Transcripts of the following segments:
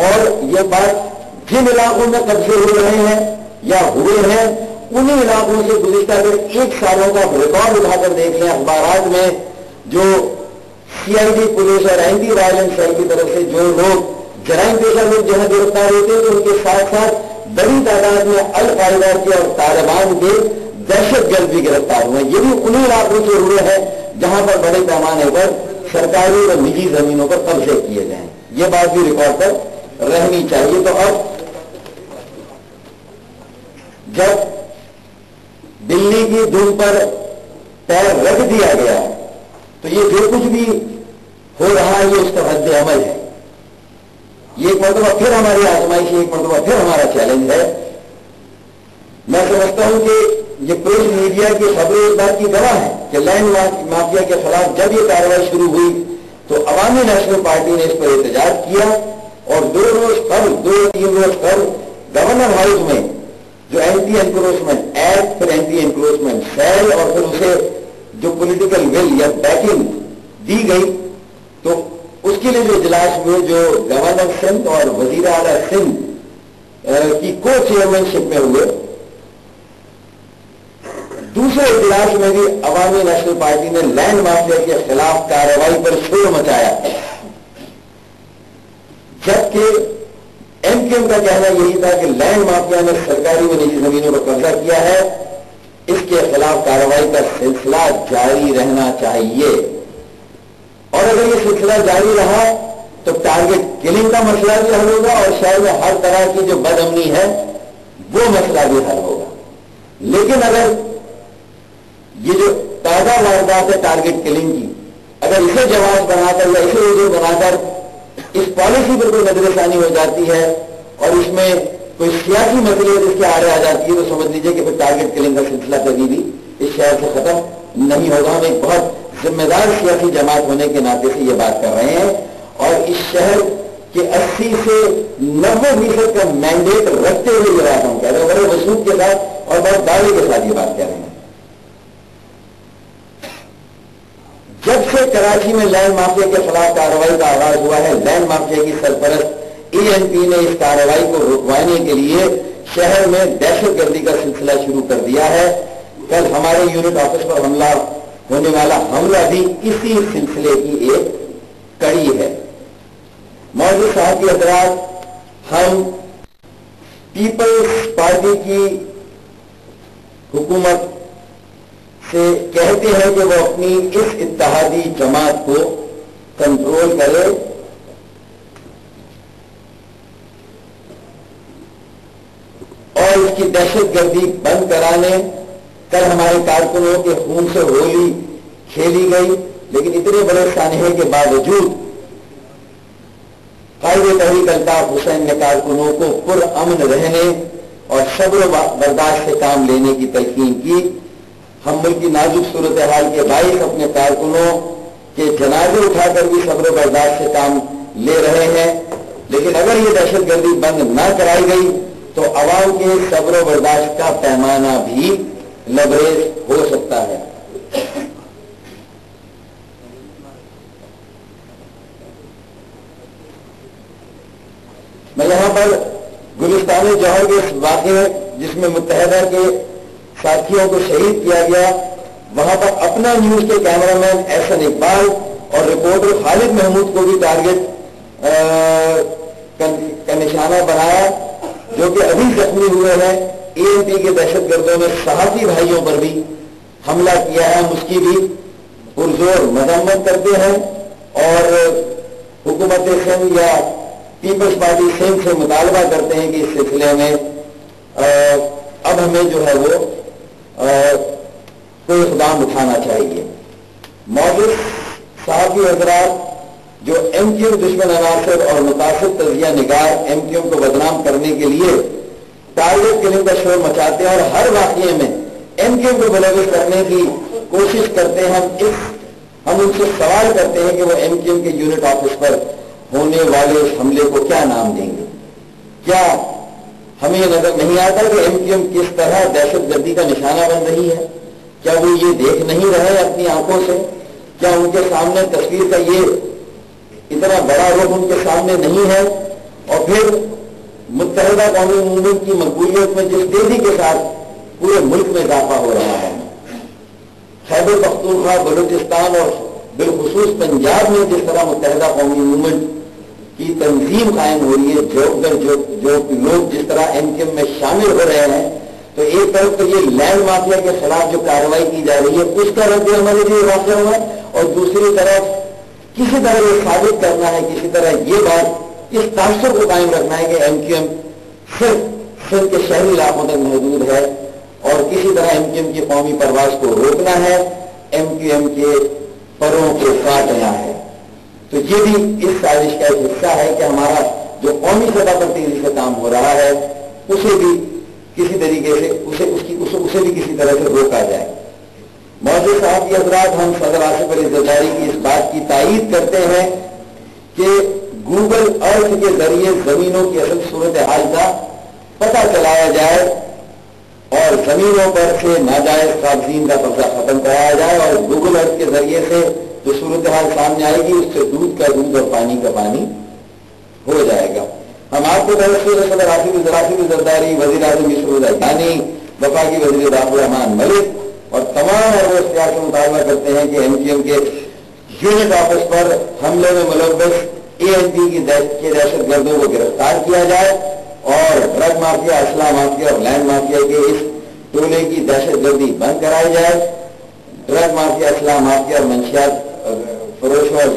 اور یہ بات جن علاقوں میں قبضے ہو رہے ہیں یا ہوئے ہیں انہی علاقوں سے گزشتہ اگر 1 سالوں کا ریکارڈ اٹھا کر دیکھ لیں اخبارات میں، جو CID پولیس اور اینٹی وائلنس سیل کی طرف سے جو لوگ جرائم پیشہ لوگ جو ہے گرفتار ہوتے ہیں تو ان کے ساتھ ساتھ بڑی تعداد میں القاعدہ کے اور طالبان کے دہشت گرد بھی گرفتار ہوئے ہیں۔ یہ بھی انہی علاقوں سے ہوئے ہیں جہاں پر بڑے پیمانے پر سرکاری اور نجی زمینوں پر قبضے کیے گئے ہیں۔ یہ بات بھی ریکارڈ پر رہنی چاہیے۔ تو اب جب دلی کی دھن پر پیر رکھ دیا گیا تو یہ جو کچھ بھی ہو رہا ہے یہ اس کا رد عمل ہے۔ یہ ایک مرتبہ پھر ہماری آزمائش ہے، ایک مرتبہ پھر ہمارا چیلنج ہے۔ میں سمجھتا ہوں کہ یہ پرنٹ میڈیا کی خبریں اس بات کی گواہ ہے کہ لینڈ مافیا کے خلاف جب یہ کارروائی شروع ہوئی تو عوامی نیشنل پارٹی نے اس پر احتجاج کیا اور 2 روز قبل 2-3 روز قبل گورنر ہاؤس میں جو اینٹی انکروچمنٹ ایکٹ، پھر اینٹی انکروچمنٹ سیل اور پھر اسے جو پولیٹیکل ول یا بیکنگ دی گئی تو اس کے لیے جو اجلاس ہوئے جو گورنر سندھ اور وزیر اعلیٰ سندھ کی کو چیئرمین شپ میں ہوئے، دوسرے اجلاس میں بھی عوامی نیشنل پارٹی نے لینڈ مافیا کے خلاف کارروائی پر شور مچایا، جبکہ MKM کا کہنا یہی تھا کہ لینڈ مافیا نے سرکاری و نجی زمینوں پر قبضہ کیا ہے، اس کے خلاف کارروائی کا سلسلہ جاری رہنا چاہیے، اور اگر یہ سلسلہ جاری رہا تو ٹارگٹ کلنگ کا مسئلہ بھی حل ہوگا اور شہر میں ہر طرح کی جو بد امنی ہے وہ مسئلہ بھی حل ہوگا۔ لیکن اگر یہ جو تازہ واردات ہے ٹارگٹ کلنگ کی، اگر اسے جواز بنا کر یا اسے وجہ بنا کر اس پالیسی پر کوئی نظر ثانی ہو جاتی ہے اور اس میں کوئی سیاسی مسئلے اس کے آڑے آ جاتی ہے تو سمجھ لیجیے کہ پھر ٹارگٹ کلنگ کا سلسلہ کبھی بھی اس شہر سے ختم نہیں ہوگا۔ ہم ایک بہت ذمہ دار سیاسی جماعت ہونے کے ناطے سے یہ بات کر رہے ہیں اور اس شہر کے 80 سے 90% کا مینڈیٹ رکھتے ہوئے یہ بات ہم کہہ رہے ہیں، بڑے وثوق کے ساتھ اور بہت دعوے کے ساتھ یہ بات کہہ رہے ہیں۔ جب سے کراچی میں لینڈ مافیا کے خلاف کارروائی کا آغاز ہوا ہے، لینڈ مافیا کی سرپرست ANP نے اس کارروائی کو رکوانے کے لیے شہر میں دہشت گردی کا سلسلہ شروع کر دیا ہے۔ کل ہمارے یونٹ آفس پر حملہ ہونے والا حملہ بھی اسی سلسلے کی ایک کڑی ہے۔ معزز صحافی حضرات، ہم پیپلز پارٹی کی حکومت سے کہتے ہیں کہ وہ اپنی اس اتحادی جماعت کو کنٹرول کرے اور اس کی دہشت گردی بند کرانے۔ کل ہمارے کارکنوں کے خون سے ہولی کھیلی گئی، لیکن اتنے بڑے سانحے کے باوجود قائد تحریک الطاف حسین نے کارکنوں کو پرامن رہنے اور صبر و برداشت سے کام لینے کی تلقین کی۔ ہم ملک کی نازک صورتحال کے باعث اپنے کارکنوں کے جنازے اٹھا کر بھی صبر و برداشت سے کام لے رہے ہیں، لیکن اگر یہ دہشت گردی بند نہ کرائی گئی تو عوام کے صبر و برداشت کا پیمانہ بھی لبریز ہو سکتا ہے۔ میں یہاں پر گلستان جوہر کے واقعے جس میں متحدہ کے ساتھیوں کو شہید کیا گیا، وہاں پر اپنا نیوز کے کیمرہ مین احسن اقبال اور رپورٹر خالد محمود کو بھی ٹارگٹ کا نشانہ بنایا، جو کہ ابھی زخمی ہوئے ہیں۔ ANP کے دہشت گردوں نے صحافی بھائیوں پر بھی حملہ کیا ہے، ہم اس کی بھی پرزور مذمت کرتے ہیں اور حکومت سندھ یا پیپلز پارٹی سندھ سے مطالبہ کرتے ہیں کہ اس سلسلے میں اب ہمیں جو ہے وہ کوئی اقدام اٹھانا چاہیے۔ معزز صحافی حضرات، جو MKM دشمن عناصر اور متاثر تجزیہ نگار MKM کو بدنام کرنے کے لیے ٹارگٹ کلنگ کا شور مچاتے ہیں اور ہر واقعے میں MKM کو ملوث کرنے کی کوشش کرتے ہیں، ہم ان سے سوال کرتے ہیں کہ وہ MKM کے یونٹ آفس پر ہونے والے اس حملے کو کیا نام دیں گے؟ کیا ہمیں یہ نظر نہیں آتا کہ MKM کس طرح دہشت گردی کا نشانہ بن رہی ہے؟ کیا وہ یہ دیکھ نہیں رہے اپنی آنکھوں سے؟ کیا ان کے سامنے تصویر کا یہ اتنا بڑا رخ ان کے سامنے نہیں ہے اور پھر متحدہ قومی موومنٹ کی مقبولیت میں جس تیزی کے ساتھ پورے ملک میں اضافہ ہو رہا ہے، خیبر پختونخوا، بلوچستان اور بالخصوص پنجاب میں جس طرح متحدہ قومی موومنٹ کی تنظیم قائم ہو رہی ہے، جو لوگ جس طرح MQM میں شامل ہو رہے ہیں، تو ایک طرف تو یہ لینڈ مافیا کے خلاف جو کارروائی کی جا رہی ہے اس کا رد عمل بھی واقع ہوا ہے، اور دوسری طرف کسی طرح یہ ثابت کرنا ہے، کسی طرح یہ بات اس تاثر کو قائم رکھنا ہے کہ MQM صرف سندھ کے شہری علاقوں تک محدود ہے، اور کسی طرح MQM کی قومی پرواز کو روکنا ہے، MQM کے پروں کو کاٹنا ہے۔ تو یہ بھی اس سازش کا ایک حصہ ہے کہ ہمارا جو قومی سطح پر تیزی سے کام ہو رہا ہے اسے بھی کسی طریقے سے اسے بھی کسی طرح سے روکا جائے۔ معزز صاحب کی حضرات، ہم صدر آصف علی زرداری کی اس بات کی تائید کرتے ہیں کہ گوگل ارتھ کے ذریعے زمینوں کی اصل صورتحال کا پتہ چلایا جائے اور زمینوں پر سے ناجائز قابضین کا قبضہ ختم کرایا جائے، اور گوگل ارتھ کے ذریعے سے جو صورتحال سامنے آئے گی اس سے دودھ کا دودھ اور پانی کا پانی ہو جائے گا۔ ہم آپ کو صدر آصف زرداری، وزیر اعظم مسعود حسانی، وفاقی وزیر داخلہ امان ملک اور تمام اور اختیار سے مطالبہ کرتے ہیں کہ MQM کے یونٹ آفس پر حملے میں ملوث ANP کی دہشت گردوں کو گرفتار کیا جائے اور ڈرگ مافیا، اسلحہ مافیا اور لینڈ مافیا کے اس ٹولے کی دہشت گردی بند کرائی جائے۔ ڈرگ مافیا، اسلحہ مافیا اور منشیات فروش اور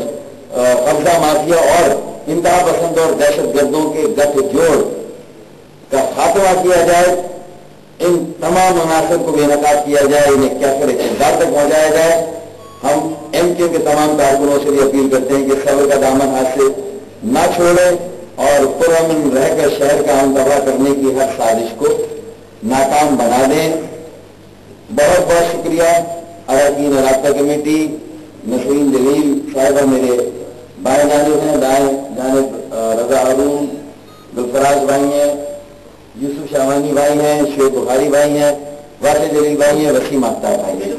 قبضہ مافیا اور انتہا پسند اور دہشت گردوں کے گٹھ جوڑ کا خاتمہ کیا جائے، ان تمام عناصر کو بے نقاب کیا جائے، انہیں کیفر اقتدار تک پہنچایا جائے۔ ہم MQM کے تمام کارکنوں سے بھی اپیل کرتے ہیں کہ صبر کا دامن ہاتھ سے نہ چھوڑیں اور پرامن رہ کر شہر کا امن تباہ کرنے کی ہر سازش کو ناکام بنا دیں۔ بہت بہت شکریہ اراکین رابطہ کمیٹی، نسرین جلیل صاحبہ میرے بائیں جانب ہیں، دائیں جانب رضا ہارون، گلفراز بھائی ہیں، یوسف شاہوانی بھائی ہیں، شعیب بخاری بھائی ہیں، واقع جلیل بھائی ہیں، وسیم آفتاب بھائی ہیں۔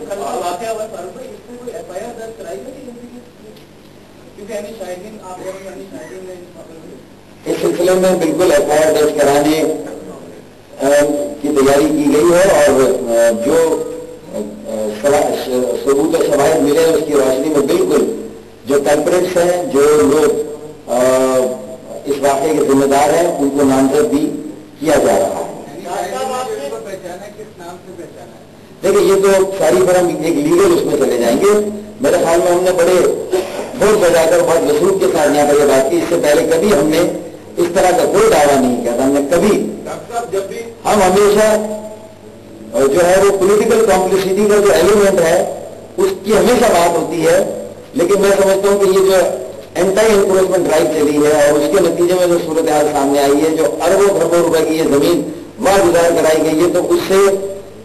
اس سلسلے میں بالکل FIR درج کرانے کی تیاری کی گئی ہے، اور جو ثبوت و شواہد ملے اس کی روشنی میں بالکل جو کلپریٹس ہیں، جو لوگ اس واقعے کے ذمہ دار ہیں، ان کو نامزد بھی کیا جا رہا ہے۔ دیکھیں یہ تو ساری پر ہم ایک لیگل اس میں چلے جائیں گے۔ میرے خیال میں ہم نے بڑے بہت بجا کر بہت وصول کے ساتھ یہاں پر یہ بات کی، اس سے پہلے کبھی ہم نے اس طرح کا کوئی دعویٰ نہیں کیا تھا۔ ہم نے کبھی ہم ہمیشہ جو ہے وہ پولیٹیکل کمپلیسٹی کا جو ایلیمنٹ ہے اس کی ہمیشہ بات ہوتی ہے، لیکن میں سمجھتا ہوں کہ یہ جو اینٹائی انکروچمنٹ ڈرائیو چلی ہے اور اس کے نتیجے میں جو صورتحال سامنے آئی ہے، جو اربوں خربوں روپے کی یہ زمین واگزار کرائی گئی ہے، تو اس سے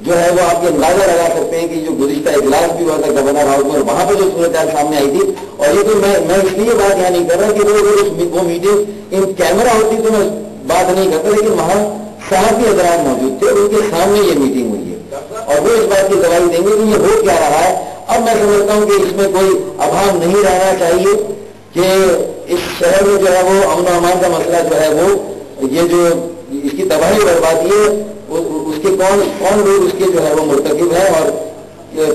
جو ہے وہ آپ یہ اندازہ لگا سکتے ہیں کہ جو گزشتہ اجلاس بھی ہوا تھا گورنر ہاؤس میں، وہاں پہ جو صورتحال سامنے آئی تھی، اور یہ تو میں اس لیے بات یہاں نہیں کر رہا کہ وہ میٹنگ ان کیمرہ ہوتی تو میں بات نہیں کرتا، لیکن وہاں صحافی حضرات موجود تھے، ان کے سامنے یہ میٹنگ ہوئی ہے اور وہ اس بات کی گواہی دیں گے کہ یہ ہو کیا رہا ہے۔ اب میں سمجھتا ہوں کہ اس میں کوئی ابہام نہیں رہنا چاہیے کہ اس شہر میں جو ہے وہ امن و امان کا مسئلہ جو ہے وہ یہ جو اس کی تباہی بربادی ہے اس کے کون لوگ اس کے جو ہے وہ مرتکب ہیں اور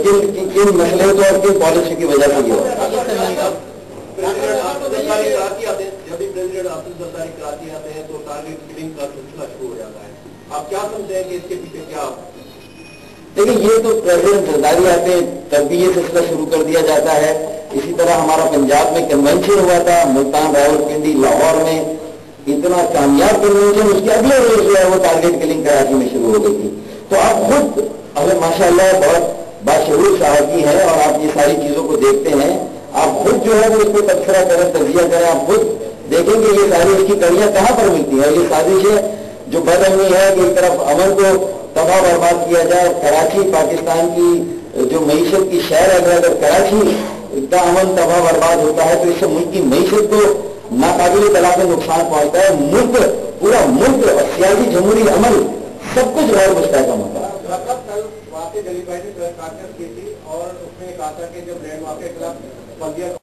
کن مسئلے کو اور کن پالیسی کی وجہ سے یہ ہوتا ہے۔ دیکھیں یہ تو پریزیڈنٹ زرداری آتے ہیں تب بھی یہ سلسلہ شروع کر دیا جاتا ہے۔ اسی طرح ہمارا پنجاب میں کنونشن ہوا تھا، ملتان، راولپنڈی، لاہور میں اتنا کامیاب کنونشن، اس کے اگلے روز جو ہے وہ ٹارگیٹ کلنگ کراچی میں شروع ہو گئی تھی۔ تو آپ خود اگر ماشاء اللہ بہت باشعور صحافی ہیں اور آپ یہ ساری چیزوں کو دیکھتے ہیں، آپ خود جو ہے وہ اس کو تبصرہ کریں، تجزیہ کریں، آپ خود دیکھیں کہ یہ ساری اس کی کڑیاں کہاں پر ملتی ہیں۔ یہ سازش ہے جو بد امنی ہے کہ ایک طرف امن کو تباہ برباد کیا جائے، کراچی پاکستان کی جو معیشت کی شہر ہے، اگر کراچی کا امن تباہ برباد ہوتا ہے تو اس سے ملک کی معیشت کو ناقابل تلافی نقصان پہنچتا ہے، ملک پورا ملک اور سیاسی جمہوری عمل سب کچھ غیر مستحکم ہوتا ہے۔ واقعی دلیپ بھائی نے کی تھی اور اس میں کہا تھا کہ جب لینڈ مافیا کے خلاف